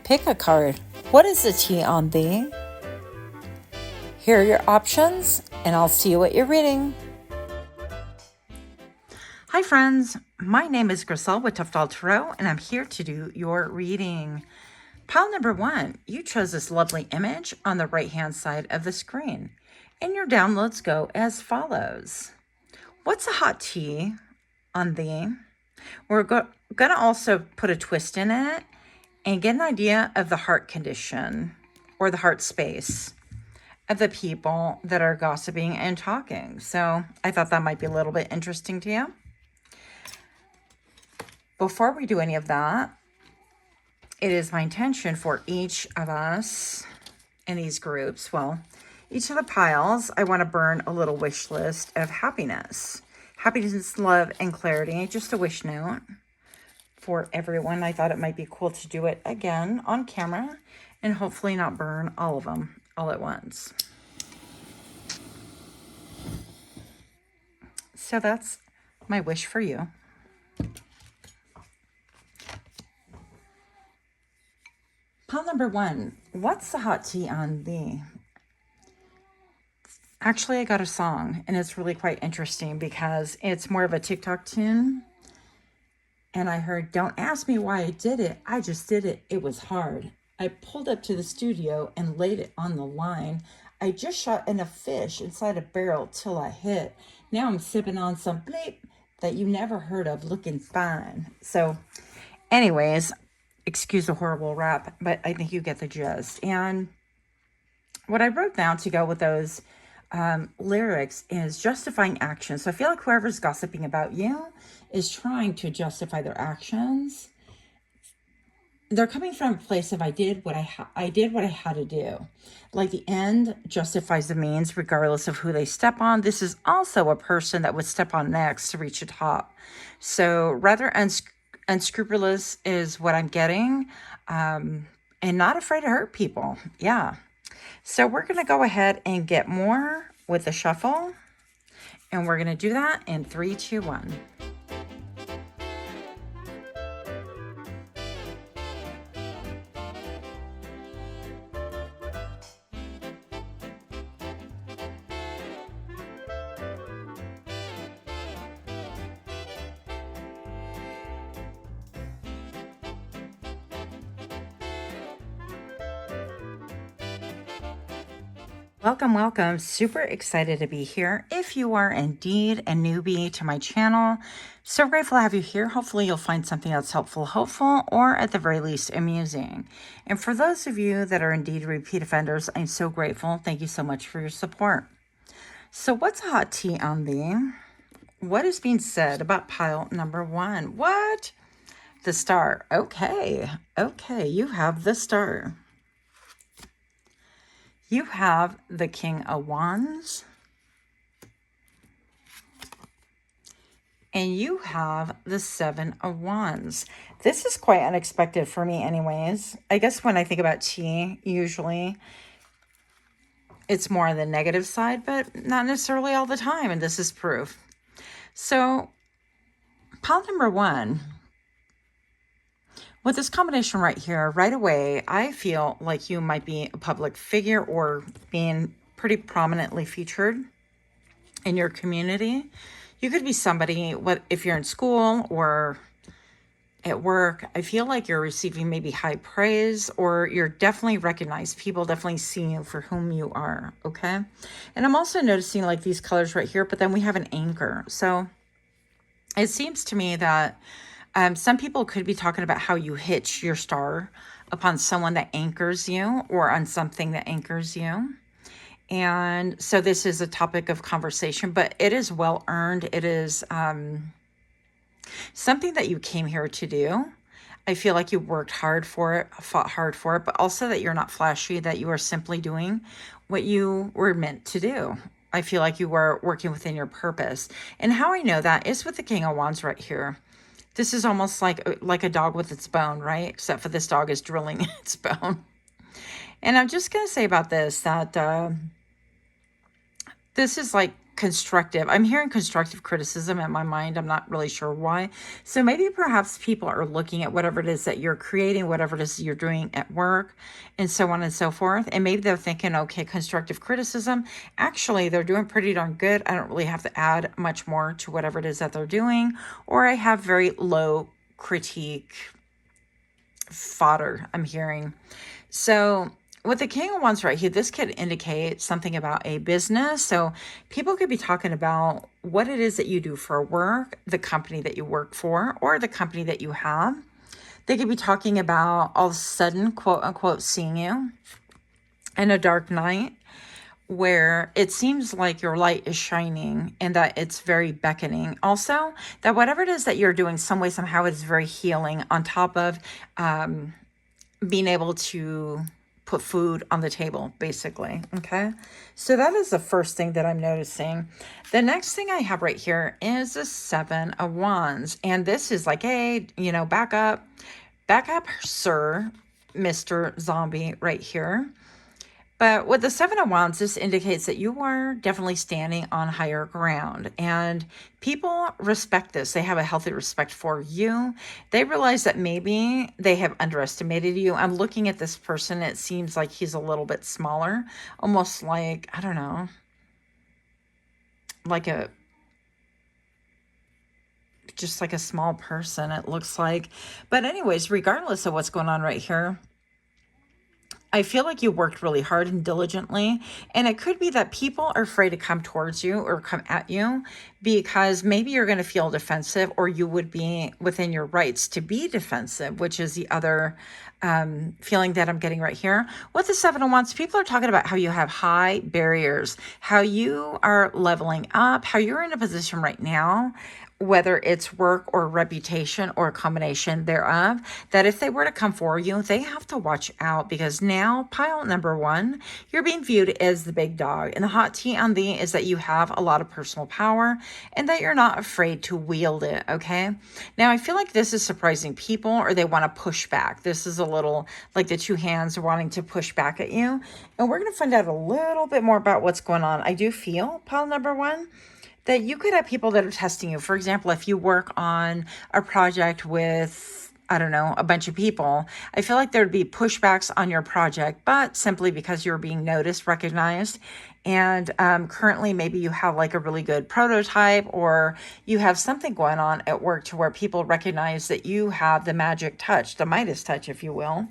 Pick a card. What is the tea on thee? Here are your options, and I'll see what you're reading. Hi friends, my name is Griselle with Toughdolltarot, and I'm here to do your reading. Pile number 1, you chose this lovely image on the right-hand side of the screen, and your downloads go as follows. What's a hot tea on thee? We're going to also put a twist in it and get an idea of the heart condition or the heart space of the people that are gossiping and talking. So I thought that might be a little bit interesting to you. Before we do any of that, it is my intention for each of us in these groups, well, each of the piles, I want to burn a little wish list of happiness. Happiness, love, and clarity. Just a wish note for everyone. I thought it might be cool to do it again on camera and hopefully not burn all of them all at once. So that's my wish for you. Pile number 1, what's the hot tea on thee? Actually, I got a song, and it's really quite interesting because it's more of a TikTok tune. And I heard, don't ask me why I did it. I just did it. It was hard. I pulled up to the studio and laid it on the line. I just shot in a fish inside a barrel till I hit. Now I'm sipping on some bleep that you never heard of, looking fine. So anyways, excuse the horrible rap, but I think you get the gist. And what I wrote down to go with those lyrics is justifying action. So I feel like whoever's gossiping about you is trying to justify their actions. They're coming from a place of I did what I had to do. Like the end justifies the means, regardless of who they step on. This is also a person that would step on next to reach the top. So rather unscrupulous is what I'm getting, and not afraid to hurt people. Yeah. So we're going to go ahead and get more with the shuffle, and we're going to do that in 3, 2, 1. Welcome, welcome. Super excited to be here. If you are indeed a newbie to my channel, so grateful to have you here. Hopefully you'll find something that's helpful, hopeful, or at the very least amusing. And for those of you that are indeed repeat offenders, I'm so grateful. Thank you so much for your support. So what's a hot tea on thee? What is being said about pile number 1? What? The star. Okay, you have the star. You have the King of Wands, and you have the 7 of Wands. This is quite unexpected for me anyways. I guess when I think about tea, usually it's more on the negative side, but not necessarily all the time, and this is proof. So, pile number 1. With this combination right here, right away, I feel like you might be a public figure or being pretty prominently featured in your community. You could be somebody, if you're in school or at work, I feel like you're receiving maybe high praise, or you're definitely recognized. People definitely see you for whom you are, okay? And I'm also noticing like these colors right here, but then we have an anchor. So it seems to me that some people could be talking about how you hitch your star upon someone that anchors you or on something that anchors you. And so this is a topic of conversation, but it is well earned. It is something that you came here to do. I feel like you worked hard for it, fought hard for it, but also that you're not flashy, that you are simply doing what you were meant to do. I feel like you were working within your purpose. And how I know that is with the King of Wands right here. This is almost like a dog with its bone, right? Except for this dog is drilling its bone. And I'm just going to say about this that this is like constructive. I'm hearing constructive criticism in my mind. I'm not really sure why. So maybe perhaps people are looking at whatever it is that you're creating, whatever it is you're doing at work, and so on and so forth. And maybe they're thinking, okay, constructive criticism. Actually, they're doing pretty darn good. I don't really have to add much more to whatever it is that they're doing. Or I have very low critique fodder, I'm hearing. So with the King of Wands right here, this could indicate something about a business. So people could be talking about what it is that you do for work, the company that you work for, or the company that you have. They could be talking about all of a sudden, quote unquote, seeing you in a dark night where it seems like your light is shining and that it's very beckoning. Also, that whatever it is that you're doing, some way, somehow, it is very healing on top of being able to put food on the table, basically. Okay. So that is the first thing that I'm noticing. The next thing I have right here is the 7 of Wands. And this is like, hey, back up, sir, Mr. Zombie right here. But with the 7 of Wands, this indicates that you are definitely standing on higher ground, and people respect this. They have a healthy respect for you. They realize that maybe they have underestimated you. I'm looking at this person. It seems like he's a little bit smaller, almost like, I don't know, just like a small person, it looks like. But anyways, regardless of what's going on right here, I feel like you worked really hard and diligently, and it could be that people are afraid to come towards you or come at you because maybe you're going to feel defensive, or you would be within your rights to be defensive, which is the other feeling that I'm getting right here. With the 7 of Wands, people are talking about how you have high barriers, how you are leveling up, how you're in a position right now, whether it's work or reputation or a combination thereof, that if they were to come for you, they have to watch out, because now, pile number 1, you're being viewed as the big dog. And the hot tea on thee is that you have a lot of personal power and that you're not afraid to wield it, okay? Now, I feel like this is surprising people, or they want to push back. This is a little like the 2 hands wanting to push back at you. And we're going to find out a little bit more about what's going on. I do feel, pile number 1, that you could have people that are testing you. For example, if you work on a project with, I don't know, a bunch of people, I feel like there'd be pushbacks on your project, but simply because you're being noticed, recognized. And currently, maybe you have like a really good prototype, or you have something going on at work to where people recognize that you have the magic touch, the Midas touch, if you will.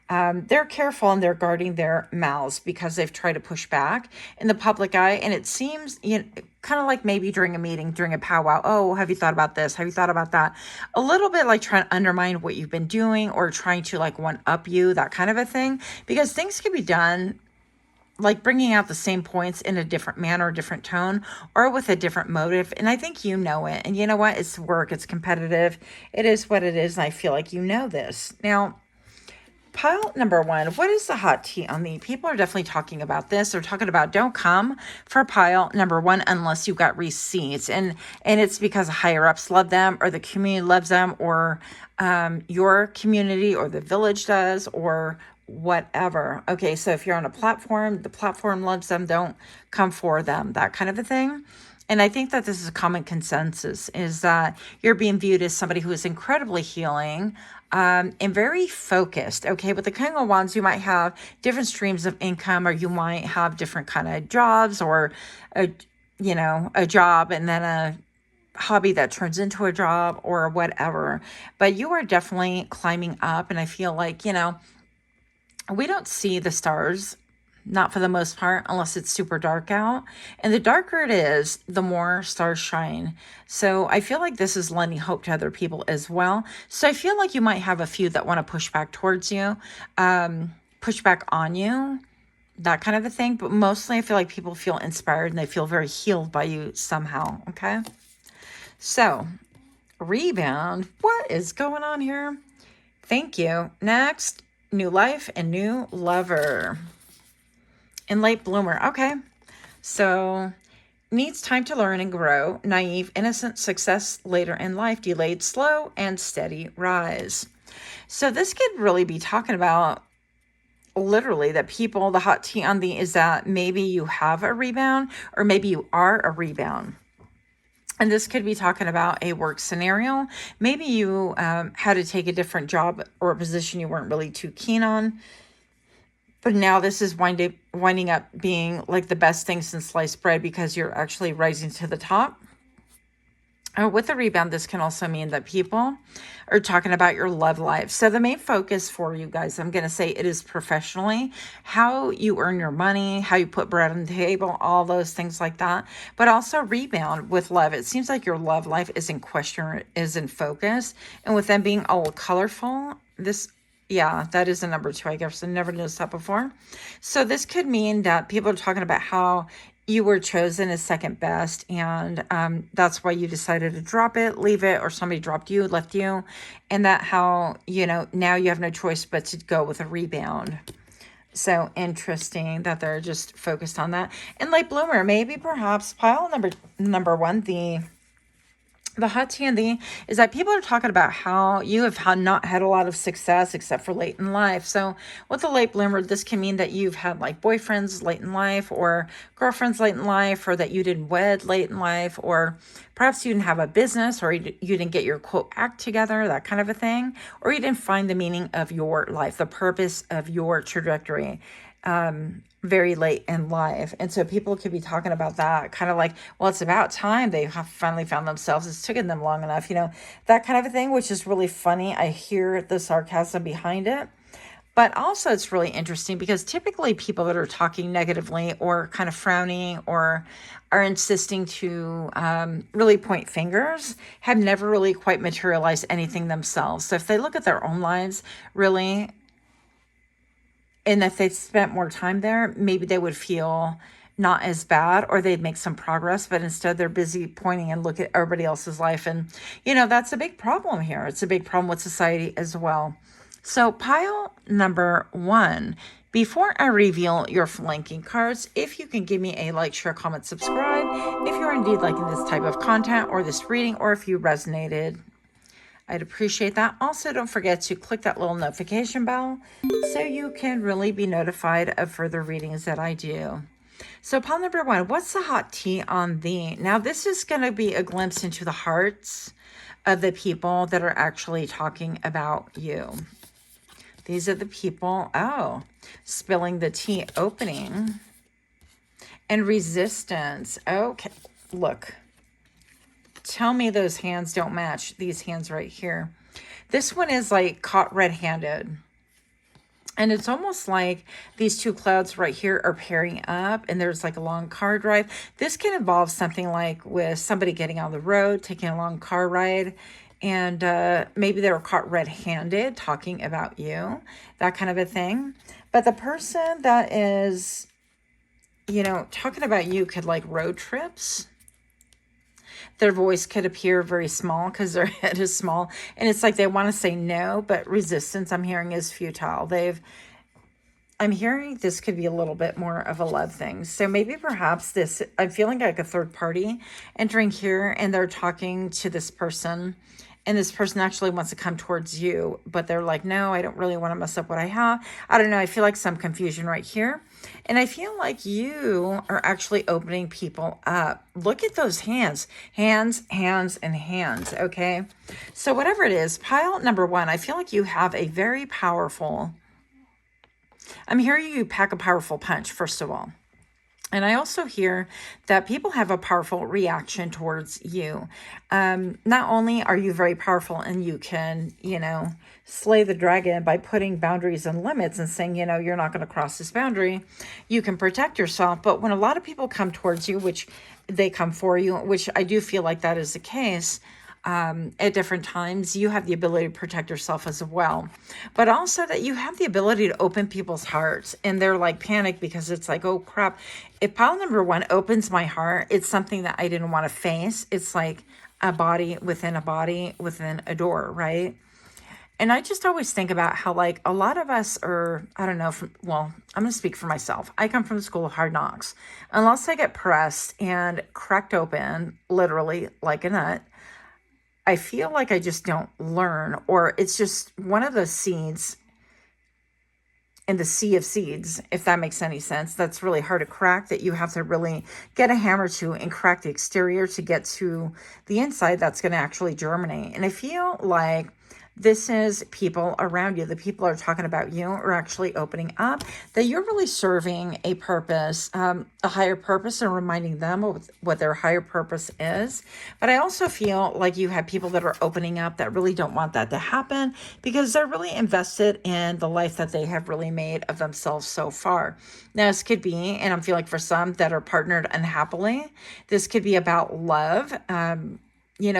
They're careful and they're guarding their mouths because they've tried to push back in the public eye. And it seems, kind of like maybe during a meeting, during a powwow, oh, have you thought about this? Have you thought about that? A little bit like trying to undermine what you've been doing, or trying to like one up you, that kind of a thing, because things can be done like bringing out the same points in a different manner, different tone, or with a different motive. And I think you know it. And you know what? It's work. It's competitive. It is what it is. And I feel like you know this. Now, pile number 1, what is the hot tea on the? People are definitely talking about this. They're talking about don't come for pile number 1 unless you got receipts. And it's because higher ups love them, or the community loves them, or your community or the village does, or whatever. Okay, so if you're on a platform, the platform loves them, don't come for them, that kind of a thing. And I think that this is a common consensus, is that you're being viewed as somebody who is incredibly healing and very focused. Okay, with the King of Wands, you might have different streams of income, or you might have different kind of jobs, or a job and then a hobby that turns into a job, or whatever. But you are definitely climbing up, and I feel like, we don't see the stars, not for the most part, unless it's super dark out. And the darker it is, the more stars shine. So I feel like this is lending hope to other people as well. So I feel like you might have a few that want to push back towards you, push back on you, that kind of a thing. But mostly I feel like people feel inspired and they feel very healed by you somehow, okay? So, rebound, what is going on here? Thank you. Next, new life and new lover. And late bloomer. Okay. So needs time to learn and grow. Naive, innocent, success later in life. Delayed, slow, and steady rise. So this could really be talking about literally that people, the hot tea on the is that maybe you have a rebound or maybe you are a rebound. And this could be talking about a work scenario. Maybe you had to take a different job or a position you weren't really too keen on. But now this is winding up being like the best thing since sliced bread because you're actually rising to the top. With a rebound, this can also mean that people are talking about your love life. So the main focus for you guys, I'm going to say it is professionally, how you earn your money, how you put bread on the table, all those things like that. But also rebound with love. It seems like your love life is in question, is in focus. And with them being all colorful, yeah, that is a number 2. I guess I never noticed that before. So this could mean that people are talking about how you were chosen as second best, and that's why you decided to drop it, leave it, or somebody dropped you, left you, and that how, now you have no choice but to go with a rebound. So interesting that they're just focused on that. And late bloomer, maybe perhaps pile number 1, the hot tea and the is that people are talking about how you have not had a lot of success except for late in life. So with the late bloomer, this can mean that you've had like boyfriends late in life or girlfriends late in life, or that you didn't wed late in life, or perhaps you didn't have a business, or you didn't get your quote act together, that kind of a thing, or you didn't find the meaning of your life, the purpose of your trajectory. Very late in life. And so people could be talking about that, kind of like, well, it's about time they have finally found themselves. It's taken them long enough, that kind of a thing, which is really funny. I hear the sarcasm behind it. But also it's really interesting because typically people that are talking negatively or kind of frowning or are insisting to really point fingers have never really quite materialized anything themselves. So if they look at their own lives, really, and if they spent more time there, maybe they would feel not as bad, or they'd make some progress, but instead they're busy pointing and look at everybody else's life. And, that's a big problem here. It's a big problem with society as well. So pile number 1, before I reveal your flanking cards, if you can give me a like, share, comment, subscribe, if you're indeed liking this type of content or this reading, or if you resonated, I'd appreciate that. Also, don't forget to click that little notification bell so you can really be notified of further readings that I do. So pile number 1, what's the hot tea on the? Now, this is going to be a glimpse into the hearts of the people that are actually talking about you. These are the people, spilling the tea, opening, and resistance. Okay, look. Tell me those hands don't match these hands right here. This one is like caught red-handed. And it's almost like these 2 clouds right here are pairing up, and there's like a long car drive. This can involve something like with somebody getting on the road, taking a long car ride, and maybe they were caught red-handed talking about you, that kind of a thing. But the person that is, talking about you could like road trips. Their voice could appear very small because their head is small. And it's like they want to say no, but resistance I'm hearing is futile. I'm hearing this could be a little bit more of a love thing. So maybe perhaps I'm feeling like a third party entering here, and they're talking to this person. And this person actually wants to come towards you, but they're like, no, I don't really want to mess up what I have. I don't know. I feel like some confusion right here. And I feel like you are actually opening people up. Look at those hands, and hands. Okay. So whatever it is, pile number 1, I feel like you have a very powerful, I'm hearing you pack a powerful punch, first of all. And I also hear that people have a powerful reaction towards you. Not only are you very powerful and you can, slay the dragon by putting boundaries and limits and saying, you're not going to cross this boundary. You can protect yourself. But when a lot of people come towards you, which they come for you, which I do feel like that is the case, at different times, you have the ability to protect yourself as well, but also that you have the ability to open people's hearts, and they're like panicked because it's like, oh crap, if pile number 1 opens my heart, it's something that I didn't want to face. It's like a body within a door, right? And I just always think about how like a lot of us are, I don't know, I'm going to speak for myself. I come from the school of hard knocks. Unless I get pressed and cracked open, literally like a nut, I feel like I just don't learn, or it's just one of those seeds in the sea of seeds, if that makes any sense. That's really hard to crack, that you have to really get a hammer to and crack the exterior to get to the inside that's going to actually germinate. And I feel like this is people around you. The people are talking about you are actually opening up, that you're really serving a purpose, a higher purpose, and reminding them of what their higher purpose is. But I also feel like you have people that are opening up that really don't want that to happen because they're really invested in the life that they have really made of themselves so far. Now, this could be, and I feel like for some that are partnered unhappily, this could be about love.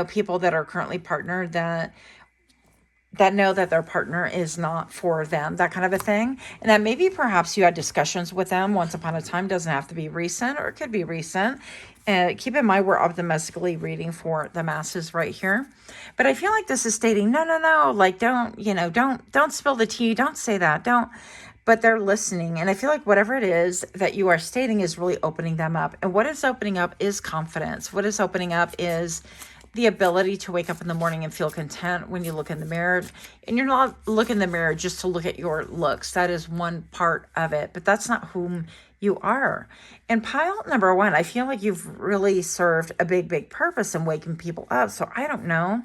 People that are currently partnered that know that their partner is not for them, that kind of a thing. And that maybe perhaps you had discussions with them once upon a time. Doesn't have to be recent, or it could be recent. Keep in mind, we're optimistically reading for the masses right here. But I feel like this is stating, no, like, don't spill the tea. Don't say that. Don't. But they're listening. And I feel like whatever it is that you are stating is really opening them up. And what is opening up is confidence. What is opening up is the ability to wake up in the morning and feel content when you look in the mirror. And you're not looking in the mirror just to look at your looks. That is one part of it, but that's not whom you are. And pile number one, I feel like you've really served a big purpose in waking people up. So I don't know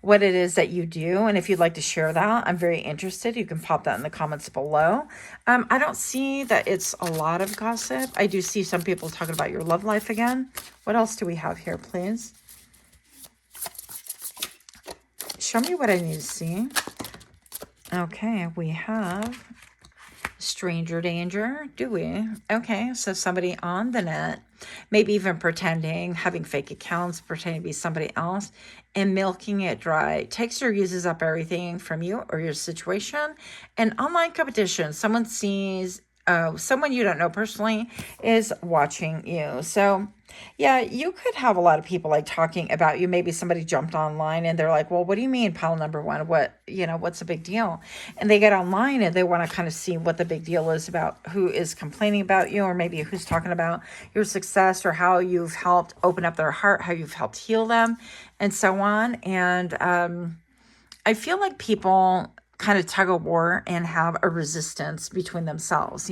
what it is that you do. And if you'd like to share that, I'm very interested. You can pop that in the comments below. I don't see that it's a lot of gossip. I do see some people talking about your love life again. What else do we have here, please? Show me what I need to see. Okay, we have stranger danger. Do we? Okay, so somebody on the net, maybe even pretending, having fake accounts, pretending to be somebody else, and milking it dry. Takes or uses up everything from you or your situation. And online competition, someone sees, someone you don't know personally is watching you. So yeah, you could have a lot of people like talking about you. Maybe somebody jumped online and they're like, well, what do you mean, pile number one? What's the big deal? And they get online and they want to kind of see what the big deal is about who is complaining about you, or maybe who's talking about your success or how you've helped open up their heart, how you've helped heal them, and so on. And I feel like people kind of tug of war and have a resistance between themselves.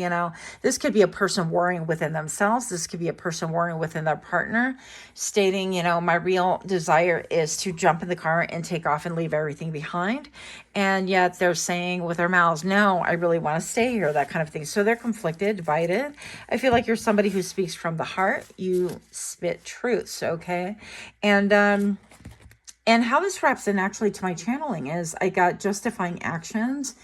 This could be a person warring within themselves. This could be a person warring within their partner, stating, my real desire is to jump in the car and take off and leave everything behind. And yet they're saying with their mouths, no, I really want to stay here, that kind of thing. So they're conflicted, divided. I feel like you're somebody who speaks from the heart. You spit truths, okay? And how this wraps in actually to my channeling is I got justifying actions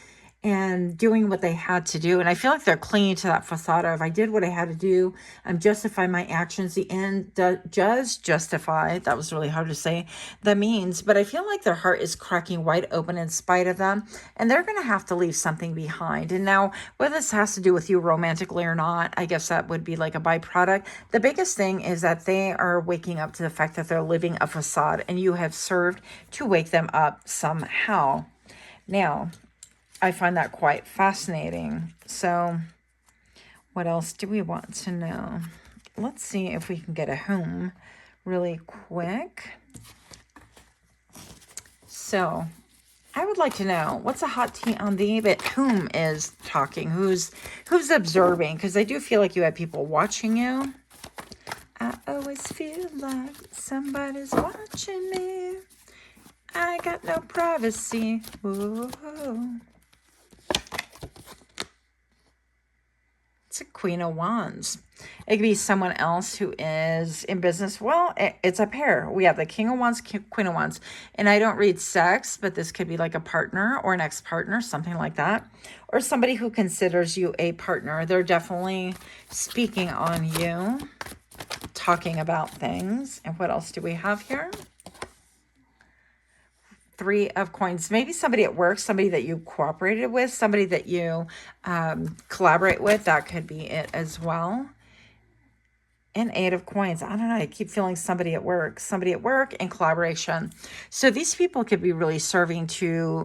and doing what they had to do. And I feel like they're clinging to that facade of, I did what I had to do. I'm justifying my actions. The end does justify. That was really hard to say, the means. But I feel like their heart is cracking wide open in spite of them. And they're going to have to leave something behind. And now, whether this has to do with you romantically or not, I guess that would be like a byproduct. The biggest thing is that they are waking up to the fact that they're living a facade. And you have served to wake them up somehow. Now, I find that quite fascinating. So what else do we want to know? Let's see if we can get a home really quick. So I would like to know, what's a hot tea on the, but whom is talking? Who's observing? Because I do feel like you have people watching you. I always feel like somebody's watching me. I got no privacy. Whoa. It's a Queen of Wands. It could be someone else who is in business. Well, it's a pair. We have the King of Wands, Queen of Wands. And I don't read sex, but this could be like a partner or an ex-partner, something like that. Or somebody who considers you a partner. They're definitely speaking on you, talking about things. And what else do we have here? Three of Coins. Maybe somebody at work, somebody that you cooperated with, somebody that you collaborate with. That could be it as well. And Eight of Coins. I don't know. I keep feeling somebody at work and collaboration. So these people could be really serving to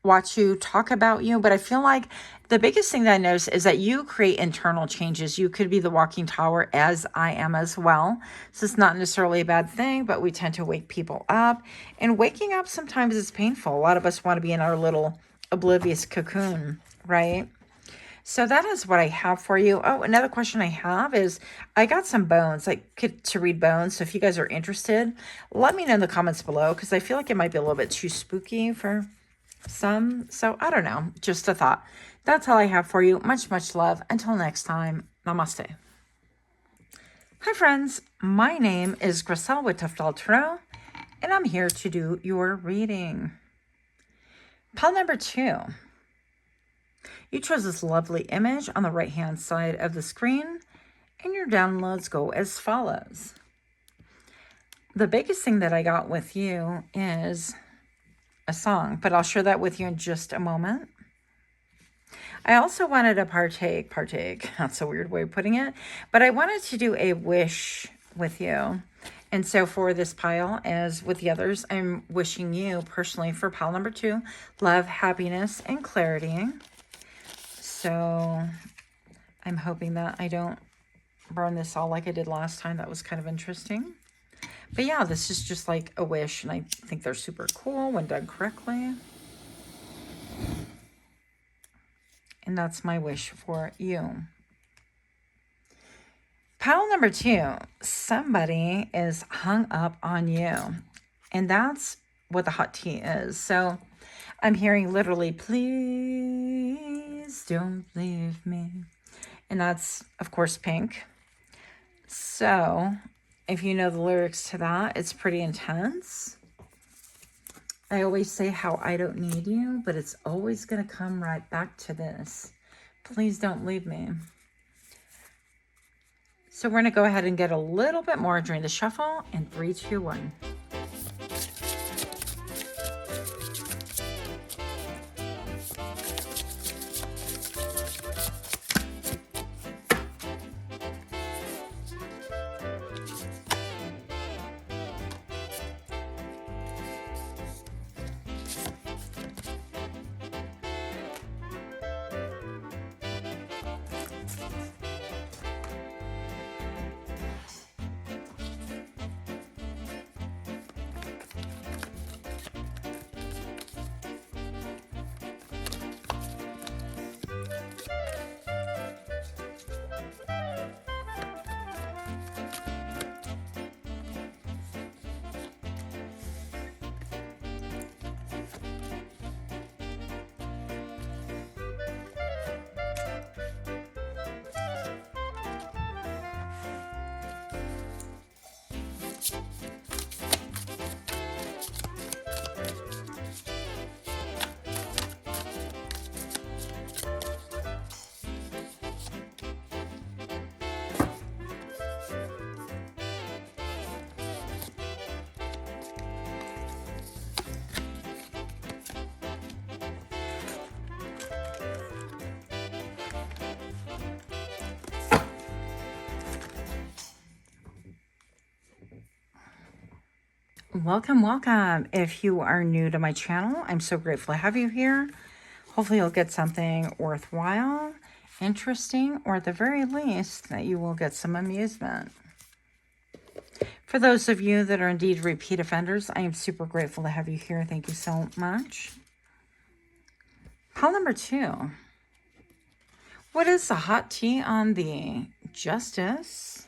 watch you, talk about you. But I feel like the biggest thing that I notice is that you create internal changes. You could be the walking tower, as I am as well. So it's not necessarily a bad thing, but we tend to wake people up. And waking up sometimes is painful. A lot of us want to be in our little oblivious cocoon, right? So that is what I have for you. Oh, another question I have is, I got some bones, like to read bones. So if you guys are interested, let me know in the comments below, because I feel like it might be a little bit too spooky for some. So I don't know, just a thought. That's all I have for you. Much, much love. Until next time, namaste. Hi friends, my name is Griselle with Toughdolltarot, and I'm here to do your reading. Pile number 2. You chose this lovely image on the right hand side of the screen, and your downloads go as follows. The biggest thing that I got with you is a song, but I'll share that with you in just a moment. I also wanted to partake, that's a weird way of putting it, but I wanted to do a wish with you. And so for this pile, as with the others, I'm wishing you personally for pile number 2, love, happiness, and clarity. So I'm hoping that I don't burn this all like I did last time. That was kind of interesting. But yeah, this is just like a wish, and I think they're super cool when done correctly. And that's my wish for you. Pile number 2, somebody is hung up on you. And that's what the hot tea is. So I'm hearing literally, please don't leave me. And that's, of course, Pink. So if you know the lyrics to that, it's pretty intense. I always say how I don't need you, but it's always going to come right back to this. Please don't leave me. So we're going to go ahead and get a little bit more during the shuffle in 3, 2, 1. Welcome, welcome. If you are new to my channel, I'm so grateful to have you here. Hopefully you'll get something worthwhile, interesting, or at the very least that you will get some amusement. For those of you that are indeed repeat offenders, I am super grateful to have you here. Thank you so much. Pile number 2. What is the hot tea on the Justice?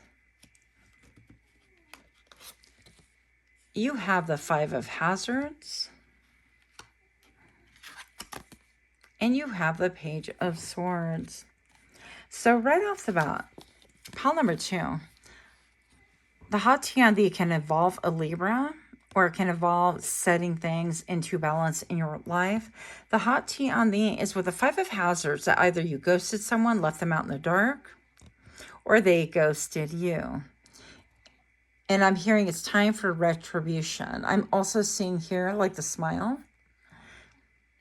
You have the 5 of Hazards. And you have the Page of Swords. So right off the bat, pile number 2. The hot tea on the can involve a Libra, or it can involve setting things into balance in your life. The hot tea on the is with the 5 of Hazards, that either you ghosted someone, left them out in the dark, or they ghosted you. And I'm hearing it's time for retribution. I'm also seeing here like the smile.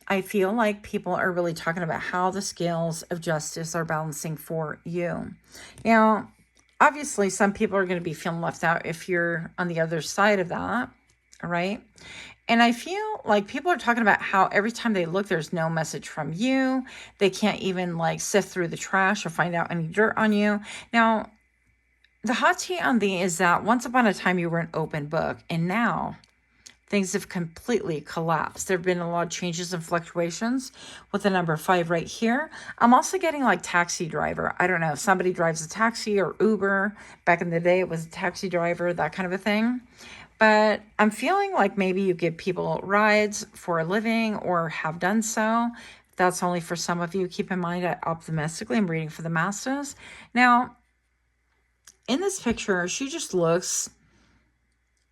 I feel like people are really talking about how the scales of justice are balancing for you. Now, obviously, some people are going to be feeling left out if you're on the other side of that, all right? And I feel like people are talking about how every time they look, there's no message from you. They can't even like sift through the trash or find out any dirt on you. Now, the hot tea on the is that once upon a time you were an open book, and now Things have completely collapsed. There have been a lot of changes and fluctuations with the number 5 right here. I'm also getting like taxi driver. I don't know if somebody drives a taxi or Uber. Back in the day, it was a taxi driver, that kind of a thing. But I'm feeling like maybe you give people rides for a living or have done so. That's only for some of you. Keep in mind, I optimistically am reading for the masses. Now, in this picture, she just looks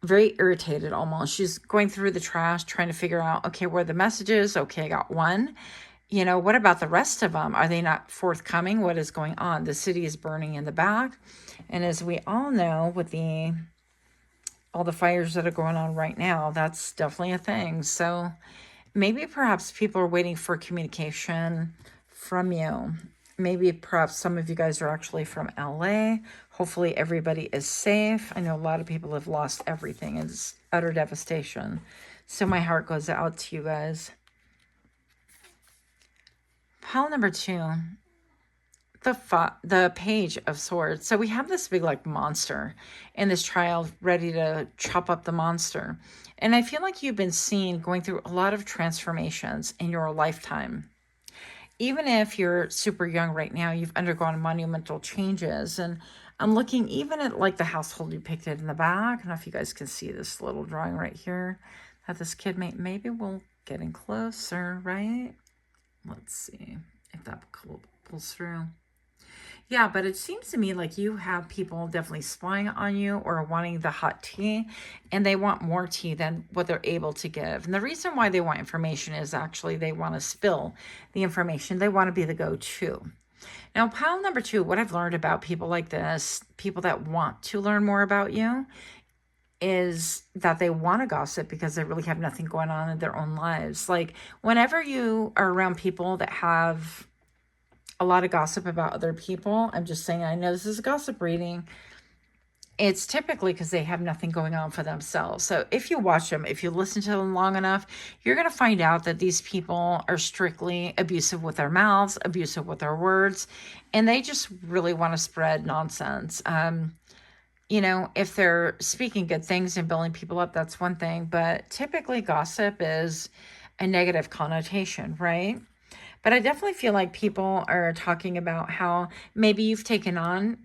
very irritated almost. She's going through the trash, trying to figure out, okay, where the message is. Okay, I got one. You know, what about the rest of them? Are they not forthcoming? What is going on? The city is burning in the back. And as we all know, with all the fires that are going on right now, that's definitely a thing. So maybe perhaps people are waiting for communication from you. Maybe perhaps some of you guys are actually from LA. Hopefully everybody is safe. I know a lot of people have lost everything. It's utter devastation. So my heart goes out to you guys. Pile number 2, the Page of Swords. So we have this big like monster and this child ready to chop up the monster. And I feel like you've been seen going through a lot of transformations in your lifetime. Even if you're super young right now, you've undergone monumental changes. And I'm looking even at like the household depicted in the back. I don't know if you guys can see this little drawing right here that this kid made. Maybe we'll get in closer, right? Let's see if that pulls through. Yeah, but it seems to me like you have people definitely spying on you or wanting the hot tea, and they want more tea than what they're able to give. And the reason why they want information is actually they want to spill the information. They want to be the go-to. Now, pile number 2, what I've learned about people like this, people that want to learn more about you, is that they want to gossip because they really have nothing going on in their own lives. Like whenever you are around people that have a lot of gossip about other people, I'm just saying, I know this is a gossip reading, it's typically because they have nothing going on for themselves. So if you watch them, if you listen to them long enough, you're going to find out that these people are strictly abusive with their mouths, abusive with their words, and they just really want to spread nonsense. You know, if they're speaking good things and building people up, that's one thing. But typically gossip is a negative connotation, right? But I definitely feel like people are talking about how maybe you've taken on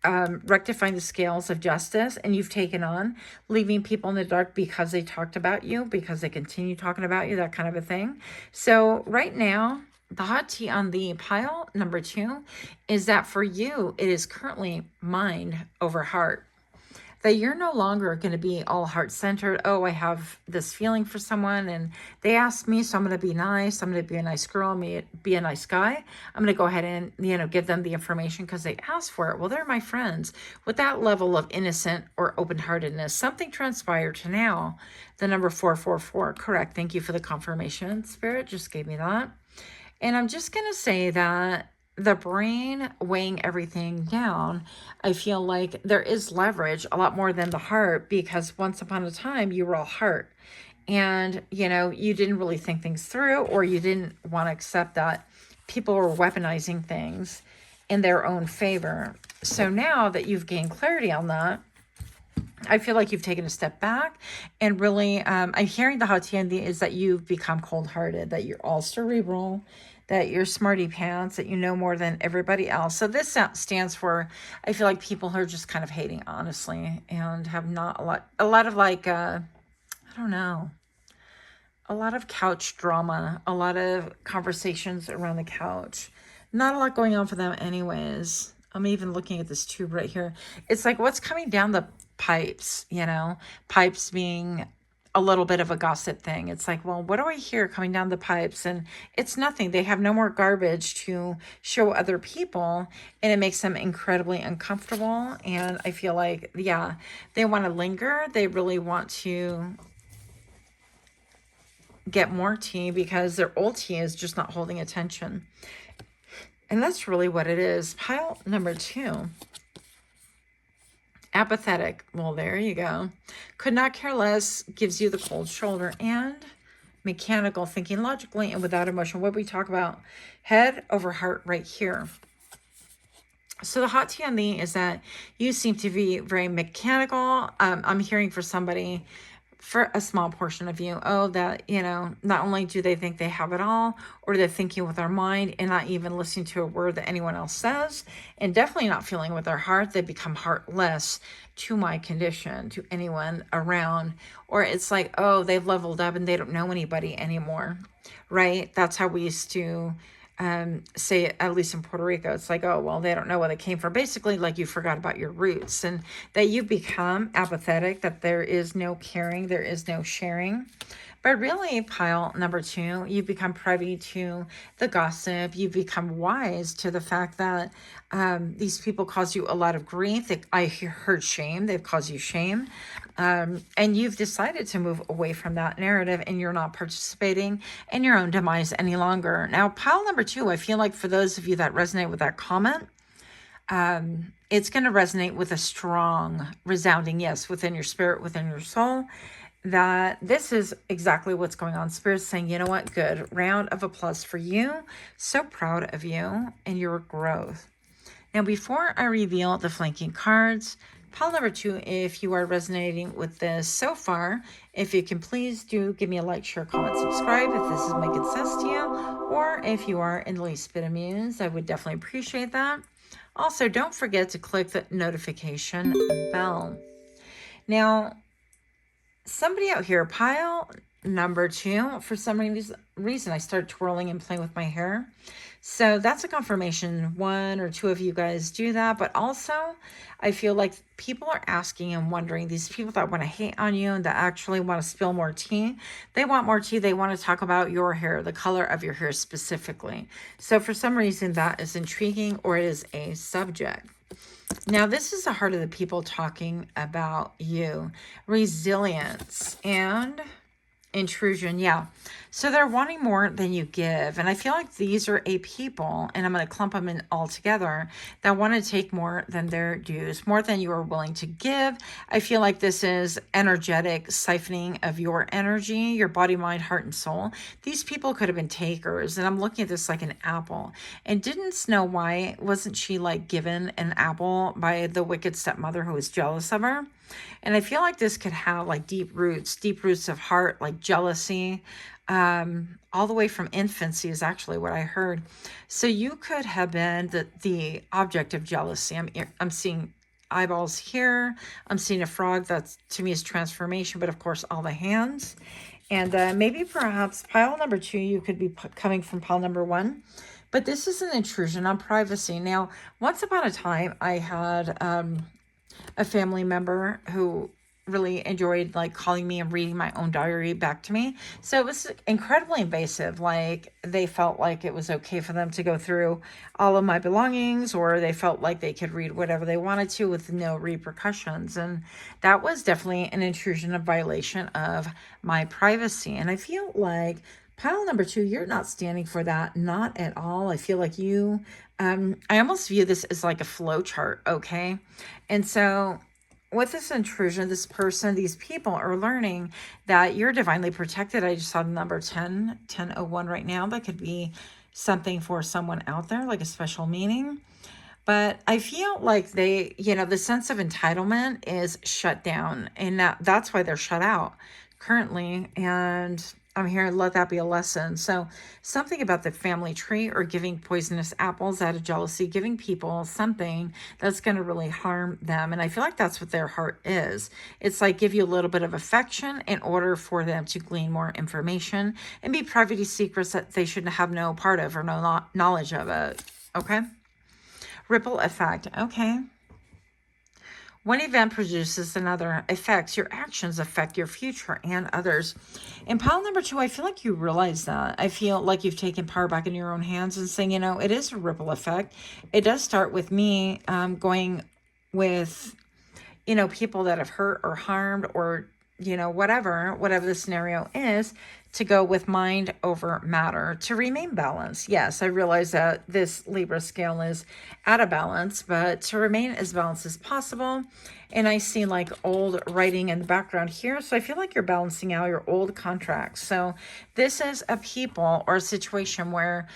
rectifying the scales of justice, and you've taken on leaving people in the dark because they talked about you, because they continue talking about you, that kind of a thing. So right now, the hot tea on the pile number 2 is that for you, it is currently mind over heart. That you're no longer going to be all heart-centered. Oh, I have this feeling for someone and they asked me, so I'm going to be nice. I'm going to be a nice girl. I'm going to be a nice guy. I'm going to go ahead and, give them the information because they asked for it. Well, they're my friends. With that level of innocent or open-heartedness, something transpired to now. The number 444, correct. Thank you for the confirmation. Spirit just gave me that. And I'm just going to say that the brain weighing everything down, I feel like there is leverage a lot more than the heart, because once upon a time you were all heart and, you didn't really think things through, or you didn't want to accept that people were weaponizing things in their own favor. So now that you've gained clarity on that, I feel like you've taken a step back and really, I'm hearing the hot tea is that you've become cold-hearted, that you're all cerebral, that you're smarty pants, that you know more than everybody else. So this stands for, I feel like people who are just kind of hating, honestly, and have not a lot of like, I don't know, a lot of couch drama, a lot of conversations around the couch. Not a lot going on for them anyways. I'm even looking at this tube right here. It's like what's coming down the pipes, pipes being a little bit of a gossip thing. It's like, well, what do I hear coming down the pipes? And it's nothing. They have no more garbage to show other people, and it makes them incredibly uncomfortable. And I feel like, yeah, they want to linger. They really want to get more tea because their old tea is just not holding attention. And that's really what it is. Pile number 2. Apathetic. Well, there you go. Could not care less gives you the cold shoulder. And mechanical, thinking logically and without emotion. What we talk about, head over heart right here. So the hot tea on is that you seem to be very mechanical. I'm hearing for somebody for a small portion of you. Oh, that, you know, not only do they think they have it all, or they're thinking with their mind and not even listening to a word that anyone else says, and definitely not feeling with their heart, they become heartless to my condition, to anyone around. Or it's like, oh, they've leveled up and they don't know anybody anymore, right? That's how we used to say it, at least in Puerto Rico. It's like, oh, well, they don't know where they came from. Basically, like you forgot about your roots, and that you've become apathetic, that there is no caring, there is no sharing. But really, pile number 2, you've become privy to the gossip. You've become wise to the fact that these people cause you a lot of grief. I heard shame. They've caused you shame. And you've decided to move away from that narrative, and you're not participating in your own demise any longer. Now, pile number 2, I feel like for those of you that resonate with that comment, it's going to resonate with a strong, resounding yes within your spirit, within your soul, that this is exactly what's going on. Spirit's saying, you know what? Good. Round of applause for you. So proud of you and your growth. Now, before I reveal the flanking cards, pile number 2, if you are resonating with this so far, if you can please do give me a like, share, comment, subscribe if this is making sense to you, or if you are in the least bit amused, I would definitely appreciate that. Also, don't forget to click the notification bell. Now, somebody out here, pile number 2, for some reason, I started twirling and playing with my hair. So that's a confirmation. 1 or 2 of you guys do that. But also, I feel like people are asking and wondering, these people that want to hate on you and that actually want to spill more tea, they want more tea. They want to talk about your hair, the color of your hair specifically. So for some reason, that is intriguing, or it is a subject. Now, this is the heart of the people talking about you. Resilience and intrusion. Yeah. So they're wanting more than you give. And I feel like these are a people, and I'm going to clump them in all together, that want to take more than their dues, more than you are willing to give. I feel like this is energetic siphoning of your energy, your body, mind, heart, and soul. These people could have been takers. And I'm looking at this like an apple. And didn't Snow White, wasn't she like given an apple by the wicked stepmother who was jealous of her? And I feel like this could have like deep roots of heart, like jealousy, all the way from infancy is actually what I heard. So you could have been the object of jealousy. I'm seeing eyeballs here. I'm seeing a frog. That's, to me, is transformation, but of course, all the hands. And maybe perhaps pile number 2, you could be coming from pile number 1. But this is an intrusion on privacy. Now, once upon a time, I had a family member who really enjoyed like calling me and reading my own diary back to me. So it was incredibly invasive. Like they felt like it was okay for them to go through all of my belongings, or they felt like they could read whatever they wanted to with no repercussions. And that was definitely an intrusion, a violation of my privacy. And I feel like pile number 2, you're not standing for that. Not at all. I feel like you, I almost view this as like a flow chart. Okay. And so with this intrusion, this person, these people are learning that you're divinely protected. I just saw the number 1001 right now. That could be something for someone out there, like a special meaning. But I feel like they, you know, the sense of entitlement is shut down, and that's why they're shut out currently. And I'm here to let that be a lesson. So something about the family tree, or giving poisonous apples out of jealousy, giving people something that's going to really harm them. And I feel like that's what their heart is. It's like give you a little bit of affection in order for them to glean more information and be privy to secrets that they shouldn't have no part of or no knowledge of it. Okay. Ripple effect. Okay. One event produces another. Effects, your actions affect your future and others. In pile number 2, I feel like you realize that. I feel like you've taken power back in your own hands and saying, you know, it is a ripple effect. It does start with me going with, you know, people that have hurt or harmed or, you know, whatever the scenario is, to go with mind over matter, to remain balanced. Yes, I realize that this Libra scale is out of balance, but to remain as balanced as possible. And I see like old writing in the background here. So I feel like you're balancing out your old contracts. So this is a people or a situation where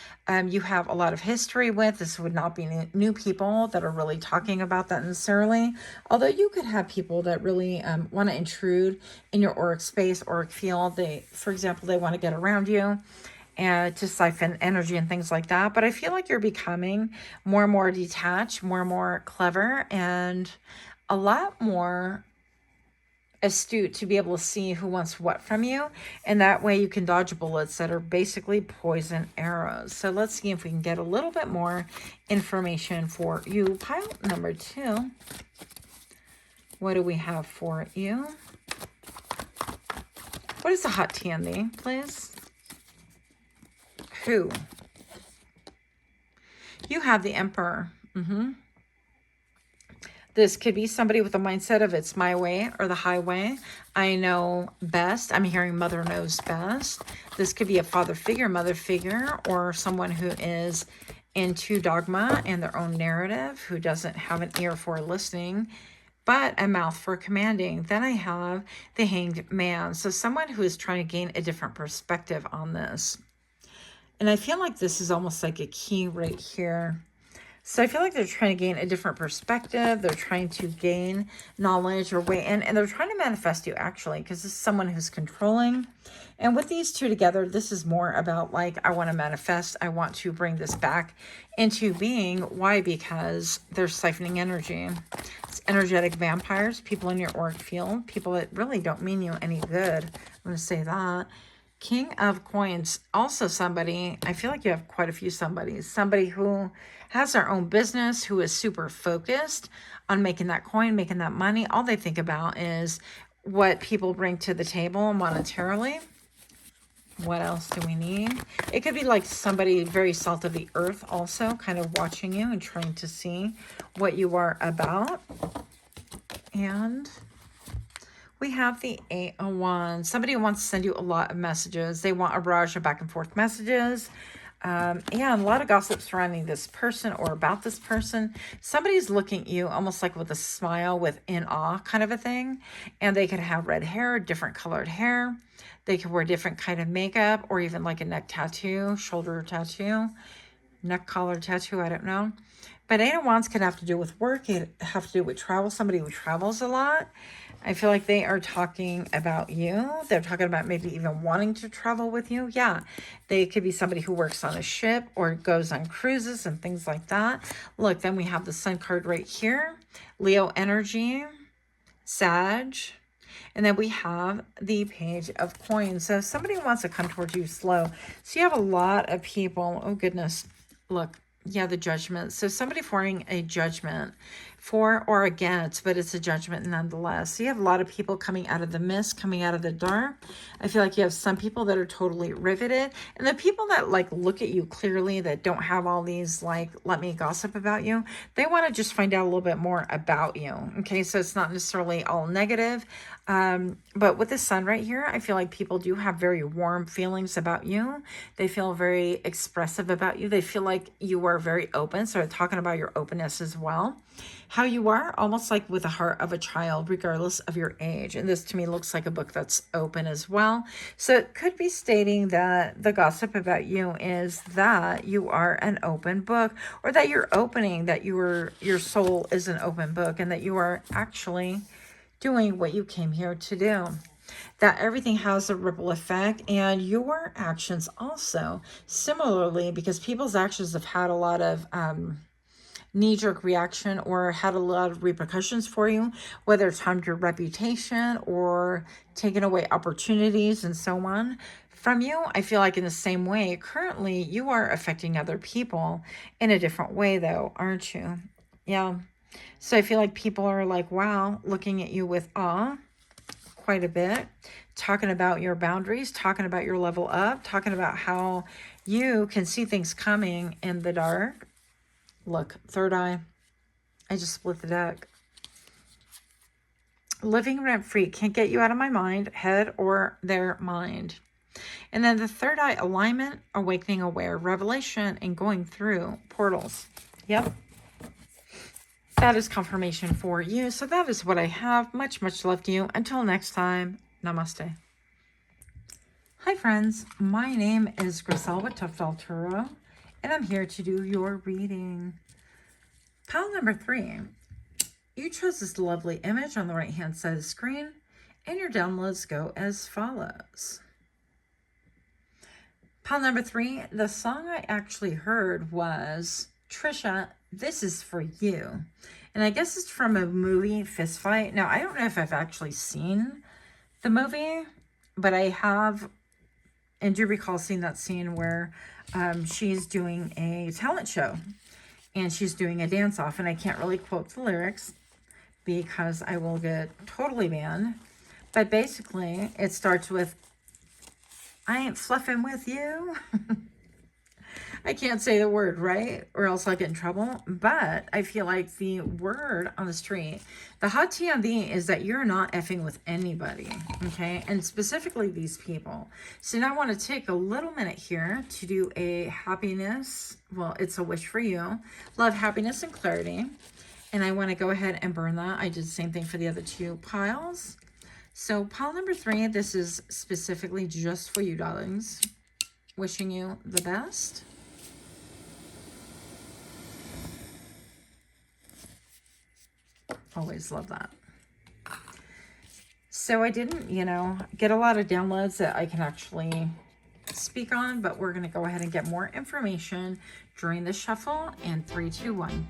you have a lot of history with. This would not be new people that are really talking about that necessarily. Although you could have people that really want to intrude in your auric space, auric field. They, for example, they want to get around you and to siphon energy and things like that. But I feel like you're becoming more and more detached, more and more clever, and a lot more astute to be able to see who wants what from you. And that way you can dodge bullets that are basically poison arrows. So let's see if we can get a little bit more information for you. Pile number 2. What do we have for you? What is the hot candy, please? Who? You have the Emperor. This could be somebody with a mindset of it's my way or the highway. I know best. I'm hearing mother knows best. This could be a father figure, mother figure, or someone who is into dogma and their own narrative, who doesn't have an ear for listening, but a mouth for commanding. Then I have the Hanged Man. So someone who is trying to gain a different perspective on this. And I feel like this is almost like a key right here. So I feel like they're trying to gain a different perspective. They're trying to gain knowledge or weigh in. And they're trying to manifest you, actually, because this is someone who's controlling. And with these two together, this is more about like, I want to manifest. I want to bring this back into being. Why? Because they're siphoning energy. It's energetic vampires, people in your auric field, people that really don't mean you any good. I'm going to say that. King of Coins, also somebody, I feel like you have quite a few somebodies. Somebody who has their own business, who is super focused on making that coin, making that money. All they think about is what people bring to the table monetarily. What else do we need? It could be like somebody very salt of the earth also, kind of watching you and trying to see what you are about. And we have the 8 of Wands. Somebody wants to send you a lot of messages. They want a barrage of back and forth messages. Yeah, a lot of gossip surrounding this person or about this person. Somebody's looking at you almost like with a smile, with in awe kind of a thing. And they could have red hair, different colored hair. They could wear different kind of makeup, or even like a neck tattoo, shoulder tattoo, neck collar tattoo, I don't know. But 8 of Wands can have to do with work. It have to do with travel. Somebody who travels a lot. I feel like they are talking about you. They're talking about maybe even wanting to travel with you. Yeah, they could be somebody who works on a ship or goes on cruises and things like that. Look, then we have the Sun card right here. Leo energy, Sag. And then we have the Page of Coins. So somebody wants to come towards you slow. So you have a lot of people. Oh, goodness. Look. Yeah, the Judgment. So somebody forming a judgment for or against, but it's a judgment nonetheless. So you have a lot of people coming out of the mist, coming out of the dark. I feel like you have some people that are totally riveted. And the people that like look at you clearly, that don't have all these like, let me gossip about you. They want to just find out a little bit more about you. Okay, so it's not necessarily all negative. But with the Sun right here, I feel like people do have very warm feelings about you. They feel very expressive about you. They feel like you are very open. So talking about your openness as well. How you are almost like with the heart of a child, regardless of your age. And this to me looks like a book that's open as well. So it could be stating that the gossip about you is that you are an open book, or that you're opening, that your soul is an open book, and that you are actually doing what you came here to do. That everything has a ripple effect, and your actions also similarly, because people's actions have had a lot of knee-jerk reaction or had a lot of repercussions for you, whether it's harmed your reputation or taken away opportunities and so on from you. I feel like in the same way, currently you are affecting other people in a different way though, aren't you? Yeah. So I feel like people are like, wow, looking at you with awe quite a bit, talking about your boundaries, talking about your level up, talking about how you can see things coming in the dark. Look, third eye. I just split the deck. Living rent free. Can't get you out of my mind, head or their mind. And then the third eye, alignment, awakening aware, revelation, and going through portals. Yep. That is confirmation for you. So that is what I have. Much, much love to you. Until next time, namaste. Hi friends, my name is Griselle with Toughdolltarot, and I'm here to do your reading. Pile number 3. You chose this lovely image on the right hand side of the screen, and your downloads go as follows. Pile number 3, the song I actually heard was Trisha, This Is For You. And I guess it's from a movie, Fist Fight. Now, I don't know if I've actually seen the movie, but I have, and do recall seeing that scene where she's doing a talent show and she's doing a dance off, and I can't really quote the lyrics because I will get totally banned. But basically, it starts with, I ain't fluffing with you. I can't say the word, right? Or else I'll get in trouble. But I feel like the word on the street, the hot tea on thee is that you're not effing with anybody, okay? And specifically these people. So now I want to take a little minute here to do a happiness. Well, it's a wish for you. Love, happiness, and clarity. And I want to go ahead and burn that. I did the same thing for the other 2 piles. So pile number 3, this is specifically just for you, darlings. Wishing you the best. Always love that. So I didn't, get a lot of downloads that I can actually speak on, but we're going to go ahead and get more information during the shuffle in 3, 2, 1.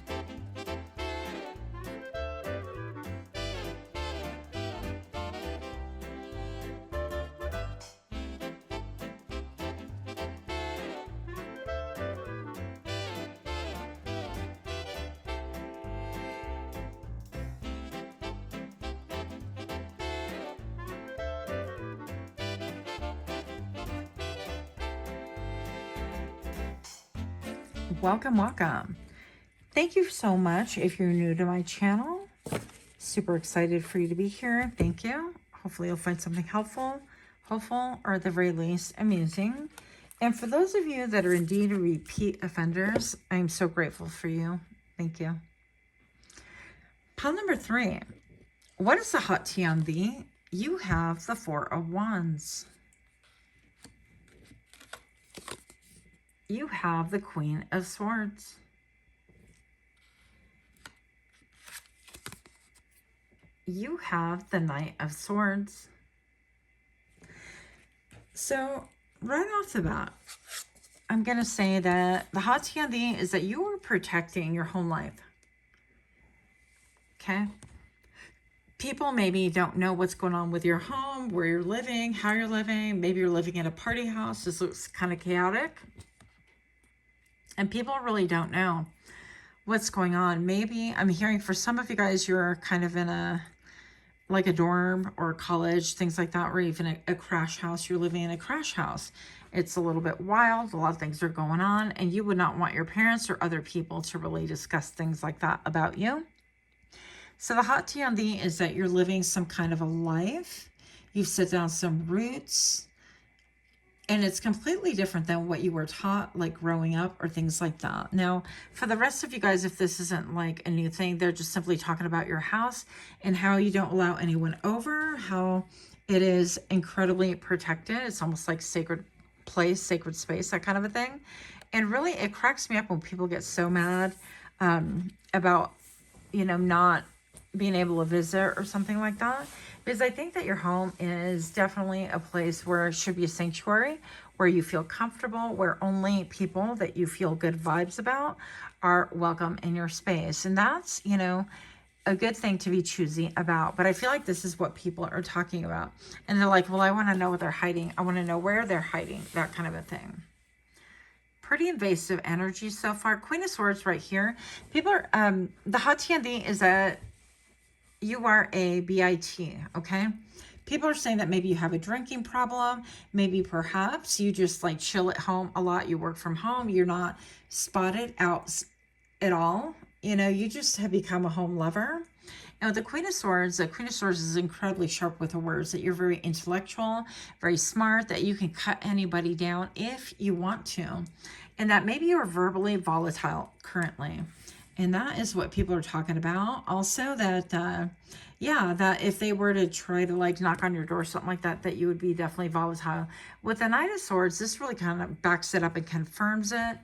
Welcome, welcome. Thank you so much if you're new to my channel. Super excited for you to be here. Thank you. Hopefully you'll find something helpful, hopeful, or at the very least amusing. And for those of you that are indeed repeat offenders, I'm so grateful for you. Thank you. Pile number 3. What is the hot tea on thee? You have the 4 of Wands. You have the Queen of Swords. You have the Knight of Swords. So right off the bat, I'm going to say that the hot tea on thee is that you are protecting your home life. Okay? People maybe don't know what's going on with your home, where you're living, how you're living. Maybe you're living in a party house. This looks kind of chaotic. And people really don't know what's going on. Maybe I'm hearing for some of you guys, you're kind of in a dorm or college, things like that, or even a crash house. You're living in a crash house. It's a little bit wild. A lot of things are going on, and you would not want your parents or other people to really discuss things like that about you. So the hot tea on thee is that you're living some kind of a life. You've set down some roots. And it's completely different than what you were taught, like growing up or things like that. Now, for the rest of you guys, if this isn't like a new thing, they're just simply talking about your house and how you don't allow anyone over, how it is incredibly protected. It's almost like sacred place, sacred space, that kind of a thing. And really, it cracks me up when people get so mad about, not being able to visit or something like that. Because I think that your home is definitely a place where it should be a sanctuary, where you feel comfortable, where only people that you feel good vibes about are welcome in your space. And that's, a good thing to be choosy about. But I feel like this is what people are talking about. And they're like, well, I want to know what they're hiding. I want to know where they're hiding, that kind of a thing. Pretty invasive energy so far. Queen of Swords right here. People are, the hot tea on thee is that you are a BIT, okay? People are saying that maybe you have a drinking problem. Maybe perhaps you just like chill at home a lot. You work from home. You're not spotted out at all. You just have become a home lover. And with the Queen of Swords is incredibly sharp with her words, that you're very intellectual, very smart, that you can cut anybody down if you want to. And that maybe you're verbally volatile currently. And that is what people are talking about. Also that, yeah, that if they were to try to like knock on your door, something like that, that you would be definitely volatile. With the Knight of Swords, this really kind of backs it up and confirms it.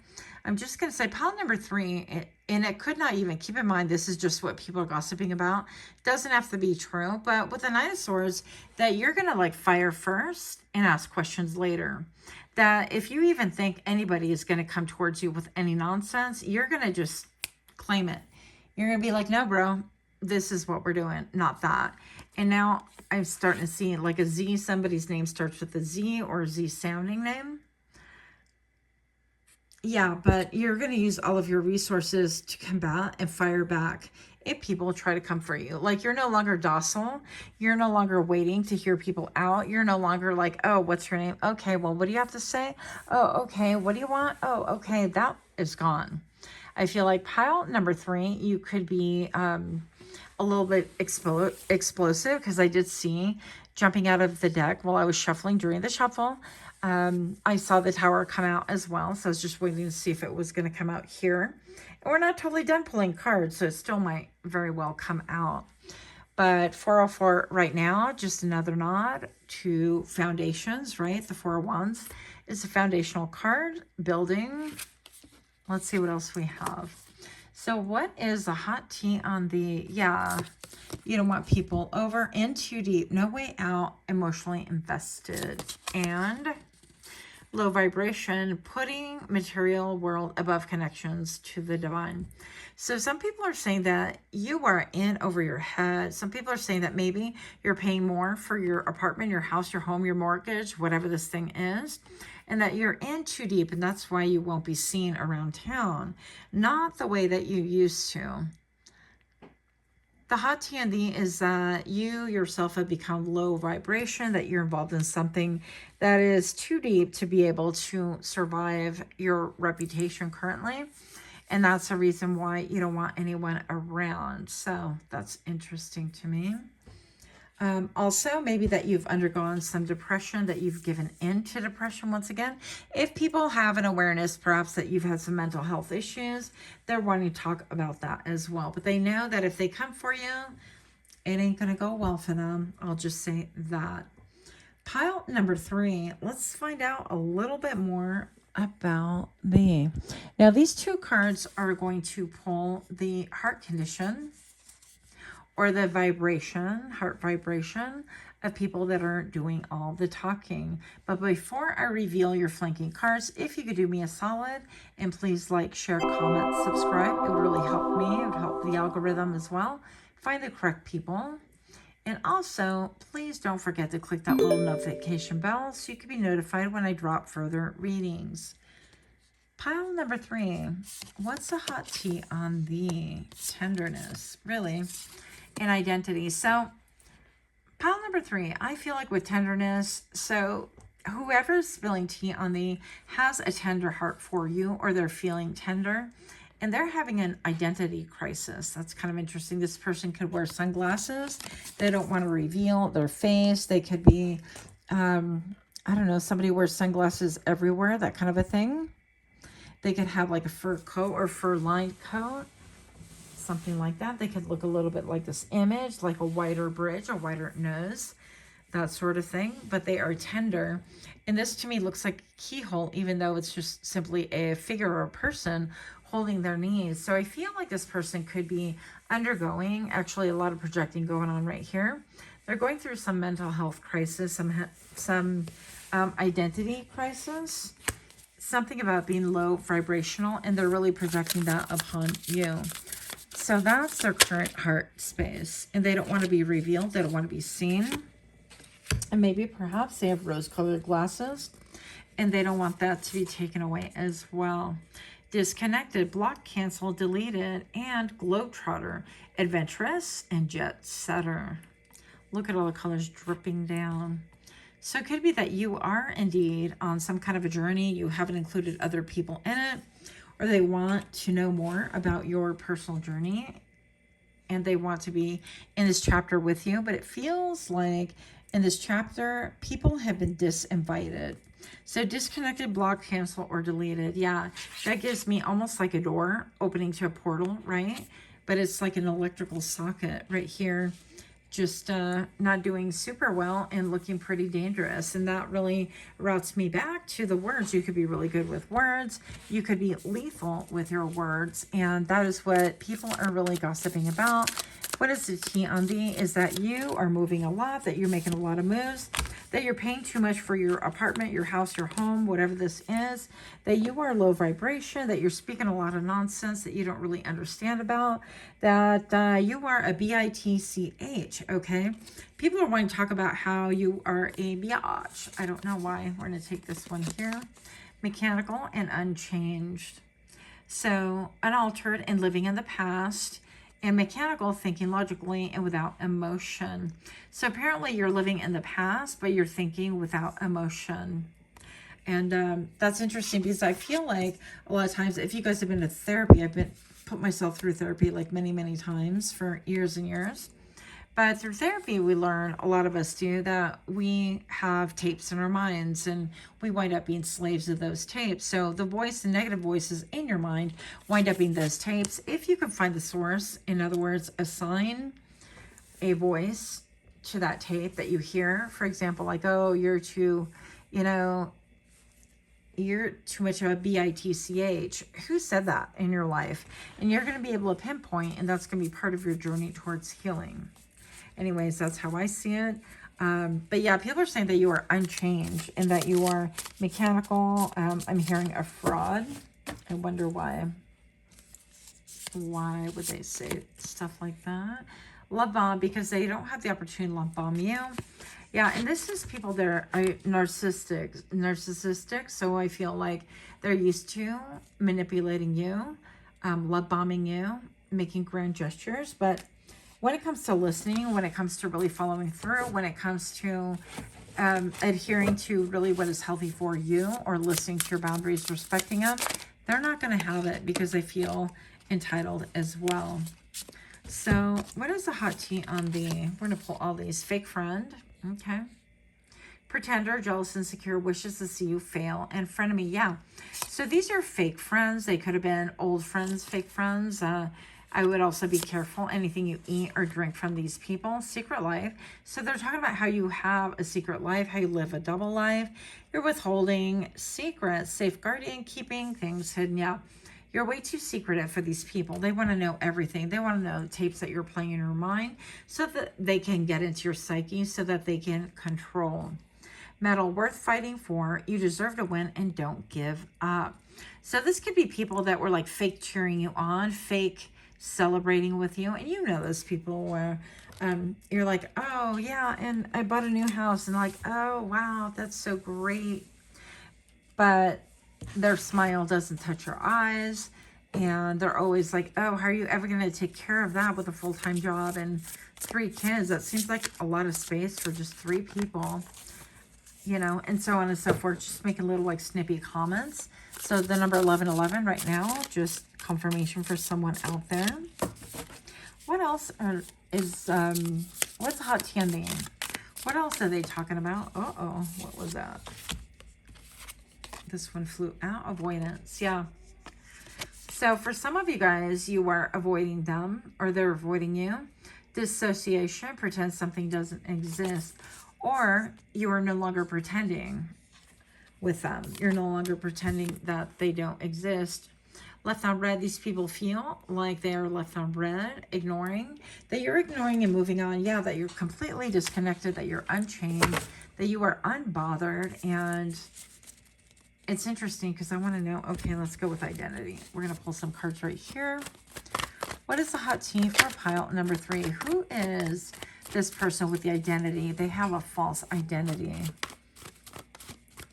I'm just going to say pile number 3, and it could not even, keep in mind, this is just what people are gossiping about. Doesn't have to be true, but with the Knight of Swords, that you're going to like fire first and ask questions later. That if you even think anybody is going to come towards you with any nonsense, you're going to just claim it. You're going to be like, no, bro, this is what we're doing, not that. And now I'm starting to see like a Z, somebody's name starts with a Z or a Z sounding name. Yeah, but you're going to use all of your resources to combat and fire back if people try to come for you. Like, you're no longer docile. You're no longer waiting to hear people out. You're no longer like, oh, what's your name? Okay, well, what do you have to say? Oh, okay, what do you want? Oh, okay, that is gone. I feel like pile number 3, you could be a little bit explosive, because I did see jumping out of the deck while I was shuffling during the shuffle. I saw the Tower come out as well, so I was just waiting to see if it was going to come out here. And we're not totally done pulling cards, so it still might very well come out. But 404 right now, just another nod to foundations, right? The 4 of Wands is a foundational card, building. Let's see what else we have. So what is the hot tea on the, yeah, you don't want people over in too deep, no way out, emotionally invested, and low vibration, putting material world above connections to the divine. So some people are saying that you are in over your head. Some people are saying that maybe you're paying more for your apartment, your house, your home, your mortgage, whatever this thing is, and that you're in too deep, and that's why you won't be seen around town. Not the way that you used to. The hot tea on the is that you yourself have become low vibration, that you're involved in something that is too deep to be able to survive your reputation currently. And that's the reason why you don't want anyone around. So that's interesting to me. Also, maybe that you've undergone some depression, that you've given in to depression once again. If people have an awareness, perhaps that you've had some mental health issues, they're wanting to talk about that as well. But they know that if they come for you, it ain't going to go well for them. I'll just say that. Pile number 3, let's find out a little bit more about the... Now, these 2 cards are going to pull the heart condition, or the vibration, heart vibration of people that are doing all the talking. But before I reveal your flanking cards, if you could do me a solid and please like, share, comment, subscribe, it would really help me. It would help the algorithm as well. Find the correct people. And also, please don't forget to click that little notification bell so you can be notified when I drop further readings. Pile number 3, what's the hot tea on the tenderness? Really? And identity. So pile number 3, I feel like with tenderness, so whoever's spilling tea on the has a tender heart for you, or they're feeling tender, and they're having an identity crisis. That's kind of interesting. This person could wear sunglasses. They don't want to reveal their face. They could be, I don't know, somebody wears sunglasses everywhere, that kind of a thing. They could have like a fur coat or fur-lined coat. Something like that. They could look a little bit like this image, like a wider bridge, a wider nose, that sort of thing. But they are tender. And this to me looks like a keyhole, even though it's just simply a figure or a person holding their knees. So I feel like this person could be undergoing, actually a lot of projecting going on right here. They're going through some mental health crisis, some identity crisis, something about being low vibrational, and they're really projecting that upon you. So that's their current heart space, and they don't want to be revealed. They don't want to be seen. And maybe perhaps they have rose-colored glasses, and they don't want that to be taken away as well. Disconnected, blocked, canceled, deleted, and globetrotter, adventurous, and jet setter. Look at all the colors dripping down. So it could be that you are indeed on some kind of a journey. You haven't included other people in it, or they want to know more about your personal journey. and they want to be in this chapter with you. But it feels like in this chapter, people have been disinvited. So disconnected, blocked, canceled, or deleted. Yeah, that gives me almost like a door opening to a portal, right? But it's like an electrical socket right here, just not doing super well and looking pretty dangerous. And that really routes me back to the words. You could be really good with words. You could be lethal with your words. And that is what people are really gossiping about. What is the tea on thee is that you are moving a lot, that you're making a lot of moves, that you're paying too much for your apartment, your house, your home, whatever this is, that you are low vibration, that you're speaking a lot of nonsense that you don't really understand about, that you are a bitch, okay? People are wanting to talk about how you are a biatch. I don't know why. We're going to take this one here. Mechanical and unchanged. So unaltered and living in the past. And mechanical, thinking logically and without emotion. So apparently you're living in the past, but you're thinking without emotion. And that's interesting because I feel like a lot of times, if you guys have been to therapy, put myself through therapy like many, many times for years and years. But through therapy, we learn, a lot of us do, that we have tapes in our minds and we wind up being slaves of those tapes. So the voice, the negative voices in your mind wind up being those tapes. If you can find the source, in other words, assign a voice to that tape that you hear. For example, like, oh, you're too much of a bitch. Who said that in your life? And you're going to be able to pinpoint, and that's going to be part of your journey towards healing. Anyways, that's how I see it. But yeah, people are saying that you are unchanged and that you are mechanical. I'm hearing a fraud. I wonder why. Why would they say stuff like that? Love bomb, because they don't have the opportunity to love bomb you. Yeah, and this is people that are narcissistic. So I feel like they're used to manipulating you, love bombing you, making grand gestures. But when it comes to listening, when it comes to really following through, when it comes to adhering to really what is healthy for you, or listening to your boundaries, respecting them, they're not going to have it because they feel entitled as well. So what is the hot tea on the, we're going to pull all these. Fake friend, okay. Pretender, jealous, insecure, wishes to see you fail, and frenemy. Yeah, so these are fake friends. They could have been old friends, fake friends. I would also be careful anything you eat or drink from these people. Secret life. So they're talking about how you have a secret life, how you live a double life. You're withholding secrets, safeguarding, keeping things hidden. Yeah, you're way too secretive for these people. They want to know everything. They want to know the tapes that you're playing in your mind so that they can get into your psyche, so that they can control. Medal, worth fighting for. You deserve to win and don't give up. So this could be people that were like fake cheering you on, fake celebrating with you. And you know those people where you're like, oh yeah, and I bought a new house, and like, oh wow, that's so great, but their smile doesn't touch your eyes, and they're always like, oh, how are you ever going to take care of that with a full-time job and 3 kids? That seems like a lot of space for just 3 people, you know, and so on and so forth. Just making little like snippy comments. So the number 1111 right now, just confirmation for someone out there. What else what's hot tea on the end? What else are they talking about? Uh-oh, what was that? This one flew out. Avoidance. Yeah. So for some of you guys, you are avoiding them, or they're avoiding you. Dissociation, pretend something doesn't exist. Or you are no longer pretending with them. You're no longer pretending that they don't exist. Left on red, these people feel like they are left on red, ignoring. That you're ignoring and moving on. Yeah, that you're completely disconnected, that you're unchanged, that you are unbothered. And it's interesting because I want to know, okay, let's go with identity. We're going to pull some cards right here. What is the hot tea for pile number 3? Who is this person with the identity? They have a false identity.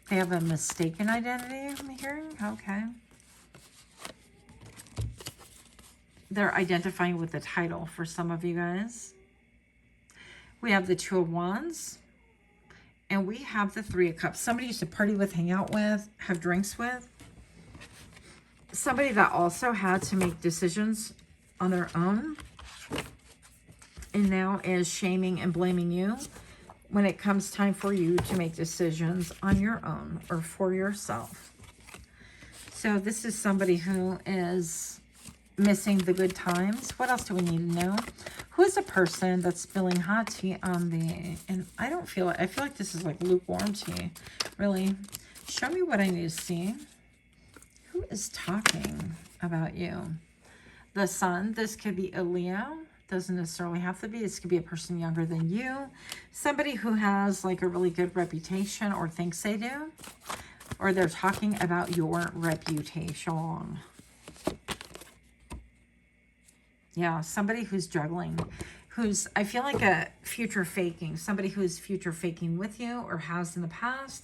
They have a mistaken identity, I'm hearing. Okay. They're identifying with the title for some of you guys. We have the 2 of Wands. And we have the 3 of Cups. Somebody used to party with, hang out with, have drinks with. Somebody that also had to make decisions on their own. and now is shaming and blaming you when it comes time for you to make decisions on your own or for yourself. So this is somebody who is missing the good times. What else do we need to know? Who is a person that's spilling hot tea on the, and I don't feel it. I feel like this is like lukewarm tea. Really. Show me what I need to see. Who is talking about you? The Sun. This could be a Leo. Doesn't necessarily have to be. This could be a person younger than you. Somebody who has like a really good reputation or thinks they do. Or they're talking about your reputation. Yeah, somebody who's juggling. Who's, I feel like a future faking. Somebody who's future faking with you or has in the past.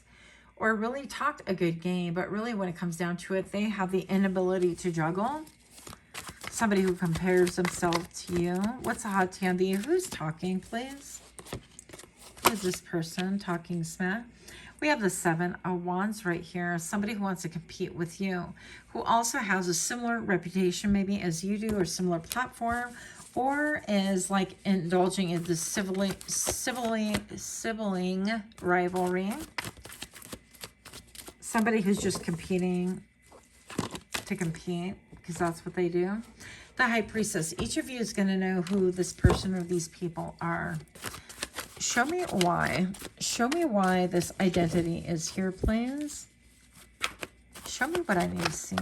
Or really talked a good game. But really when it comes down to it, they have the inability to juggle. Somebody who compares themselves to you. What's a hot tea on the? Who's talking, please? Who is this person talking smack? We have the Seven of Wands right here. Somebody who wants to compete with you. Who also has a similar reputation maybe as you do. Or similar platform. Or is like indulging in the sibling rivalry. Somebody who's just competing to compete. Because that's what they do. The High Priestess. Each of you is going to know who this person or these people are. Show me why. Show me why this identity is here, please. Show me what I need to see.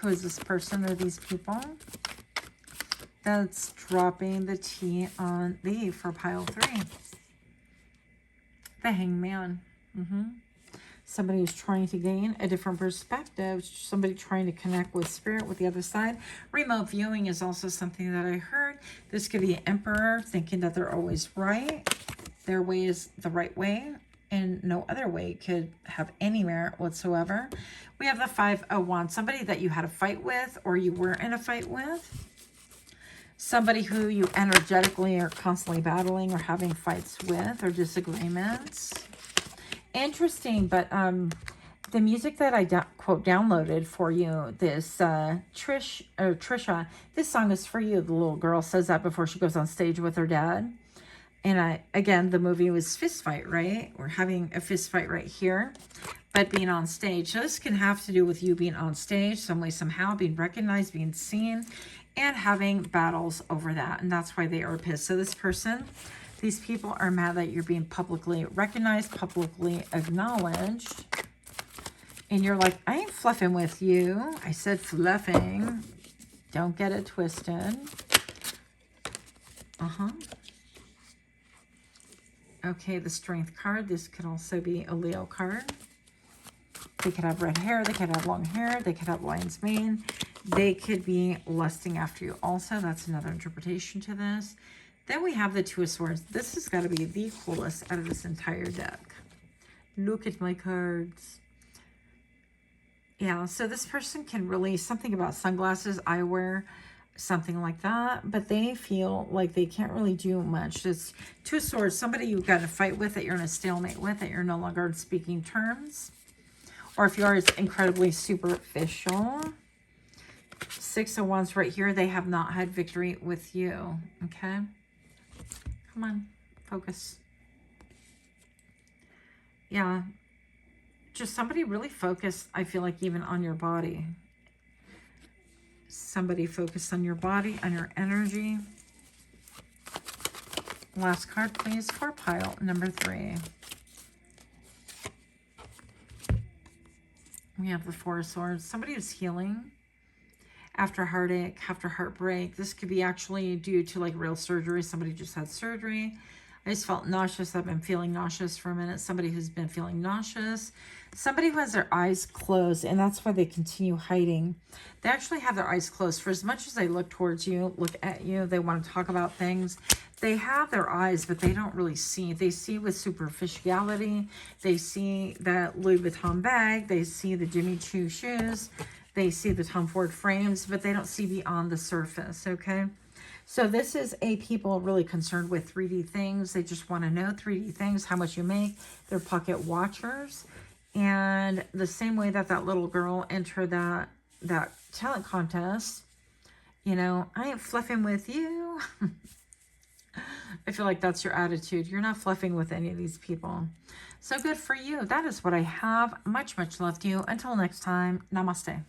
Who is this person or these people that's dropping the tea on the for pile 3? The Hangman. Somebody who's trying to gain a different perspective. Somebody trying to connect with spirit, with the other side. Remote viewing is also something that I heard. This could be an emperor thinking that they're always right. Their way is the right way. And no other way could have any merit whatsoever. We have the Five of Wands. Somebody that you had a fight with or you were in a fight with. Somebody who you energetically are constantly battling or having fights with or disagreements. Interesting, but the music that I quote downloaded for you, this Trisha, this song is for you. The little girl says that before she goes on stage with her dad. And again, the movie was fist fight, right? We're having a fist fight right here, but being on stage. So this can have to do with you being on stage some way, somehow, being recognized, being seen, and having battles over that. And that's why they are pissed. So this person, these people are mad that you're being publicly recognized, publicly acknowledged. And you're like, I ain't fluffing with you. I said fluffing. Don't get it twisted. Okay, the Strength card. This could also be a Leo card. They could have red hair. They could have long hair. They could have lion's mane. They could be lusting after you also. That's another interpretation to this. Then we have the Two of Swords. This has got to be the coolest out of this entire deck. Look at my cards. Yeah, so this person can release something about sunglasses, eyewear, something like that. But they feel like they can't really do much. It's Two of Swords. Somebody you've got to fight with, that you're in a stalemate with, that you're no longer on speaking terms. Or if you are, it's incredibly superficial. Six of Wands right here. They have not had victory with you. Okay. Come on, focus. Yeah, just somebody really focused, I feel like, even on your body. Somebody focused on your body, on your energy. Last card, please, for pile number 3. We have the Four of Swords. Somebody who's healing after heartache, after heartbreak. This could be actually due to like real surgery. Somebody just had surgery. I just felt nauseous. I've been feeling nauseous for a minute. Somebody who's been feeling nauseous. Somebody who has their eyes closed, and that's why they continue hiding. They actually have their eyes closed. For as much as they look towards you, look at you, they want to talk about things, they have their eyes, but they don't really see. They see with superficiality. They see that Louis Vuitton bag. They see the Jimmy Choo shoes. They see the Tom Ford frames, but they don't see beyond the surface, okay? So this is a people really concerned with 3D things. They just want to know 3D things, how much you make. They're pocket watchers. And the same way that that little girl entered that talent contest, you know, I ain't fluffing with you. I feel like that's your attitude. You're not fluffing with any of these people. So good for you. That is what I have. Much, much love to you. Until next time, namaste.